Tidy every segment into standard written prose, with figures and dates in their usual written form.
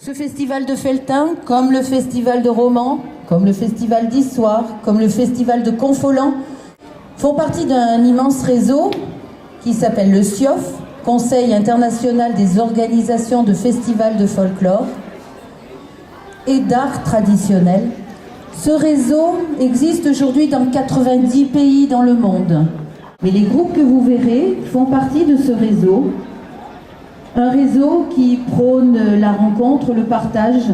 Ce festival de Felletin, comme le festival de Romans, comme le festival d'Issoire, comme le festival de Confolens, font partie d'un immense réseau qui s'appelle le CIOF, Conseil international des organisations de festivals de folklore et d'art traditionnel. Ce réseau existe aujourd'hui dans 90 pays dans le monde. Mais les groupes que vous verrez font partie de ce réseau. Un réseau qui prône la rencontre, le partage,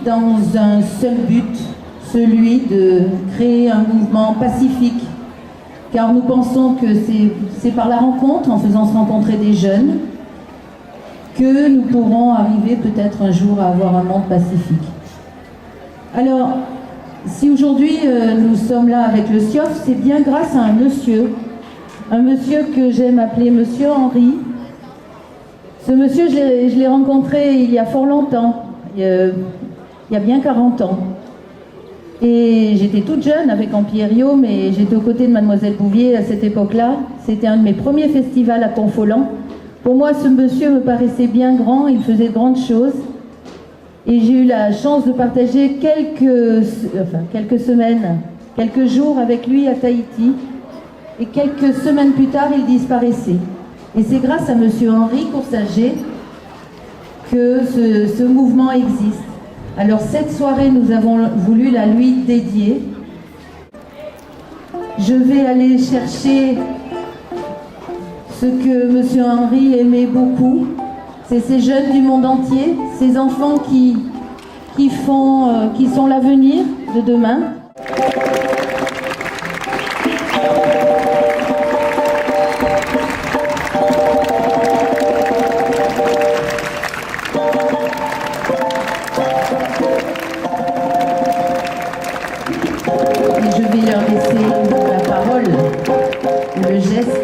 dans un seul but, celui de créer un mouvement pacifique. Car nous pensons que c'est par la rencontre, en faisant se rencontrer des jeunes, que nous pourrons arriver peut-être un jour à avoir un monde pacifique. Alors, si aujourd'hui nous sommes là avec le CIOF, c'est bien grâce à un monsieur que j'aime appeler Monsieur Henri. Ce monsieur, je l'ai rencontré il y a fort longtemps, il y a bien 40 ans. Et j'étais toute jeune avec Ampierio, mais j'étais aux côtés de Mademoiselle Bouvier à cette époque-là. C'était un de mes premiers festivals à Confolens. Pour moi, ce monsieur me paraissait bien grand, il faisait de grandes choses. Et j'ai eu la chance de partager quelques semaines, quelques jours avec lui à Tahiti. Et quelques semaines plus tard, il disparaissait. Et c'est grâce à monsieur Henri Coursager que ce mouvement existe. Alors cette soirée, nous avons voulu la lui dédier. Je vais aller chercher ce que monsieur Henri aimait beaucoup. C'est ces jeunes du monde entier, ces enfants qui sont l'avenir de demain. Et je vais leur laisser la parole, le geste.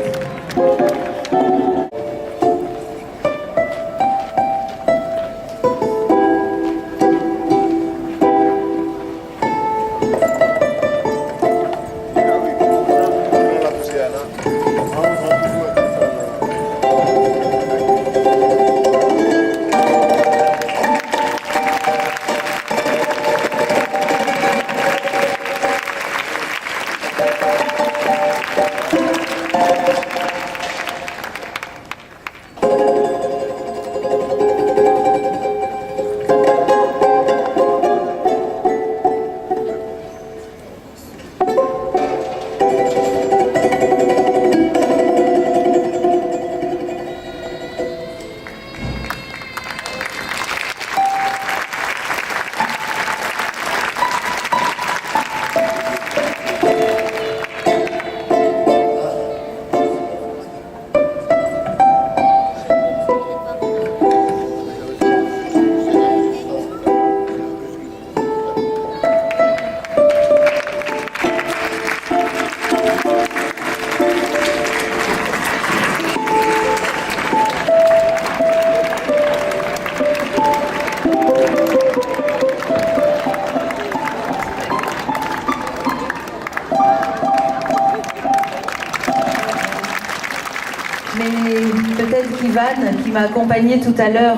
Mais peut-être qu'Ivan, qui m'a accompagnée tout à l'heure,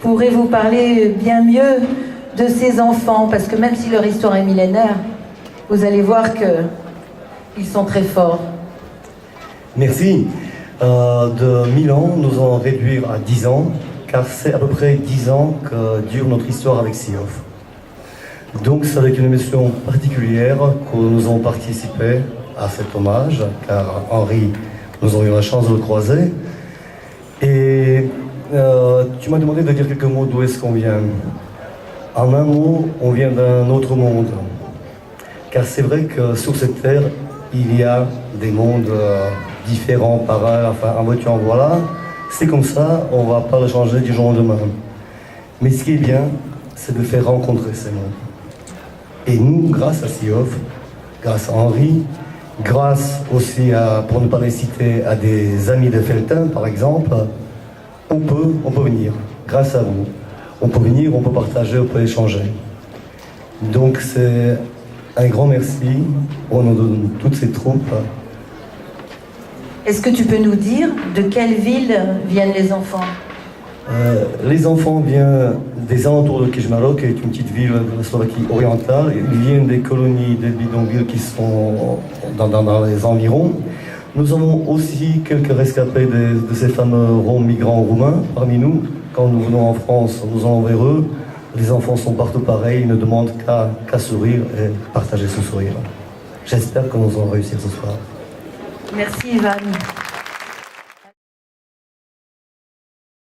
pourrait vous parler bien mieux de ces enfants, parce que même si leur histoire est millénaire, vous allez voir qu'ils sont très forts. Merci. De 1000 ans, nous allons réduire à 10 ans, car c'est à peu près 10 ans que dure notre histoire avec CIOF. Donc c'est avec une émotion particulière que nous avons participé à cet hommage, car Henri, nous avons eu la chance de le croiser. Et tu m'as demandé de dire quelques mots d'où est-ce qu'on vient. En un mot, on vient d'un autre monde. Car c'est vrai que sur cette terre, il y a des mondes différents, pareils, enfin en voiture, en voilà. C'est comme ça, on ne va pas le changer du jour au lendemain. Mais ce qui est bien, c'est de faire rencontrer ces mondes. Et nous, grâce à CIOF, grâce à Henri, grâce aussi à, pour ne pas les citer, à des amis de Felletin, par exemple, on peut venir, grâce à vous. On peut venir, on peut partager, on peut échanger. Donc c'est un grand merci au nom de toutes ces troupes. Est-ce que tu peux nous dire de quelle ville viennent les enfants ? Les enfants viennent des alentours de Kežmarok, qui est une petite ville de la Slovaquie orientale. Ils viennent des colonies, des bidonvilles qui sont dans les environs. Nous avons aussi quelques rescapés de ces fameux Roms migrants roumains parmi nous. Quand nous venons en France, nous allons vers eux. Les enfants sont partout pareils, ils ne demandent qu'à sourire et partager ce sourire. J'espère que nous allons réussir ce soir. Merci Ivan.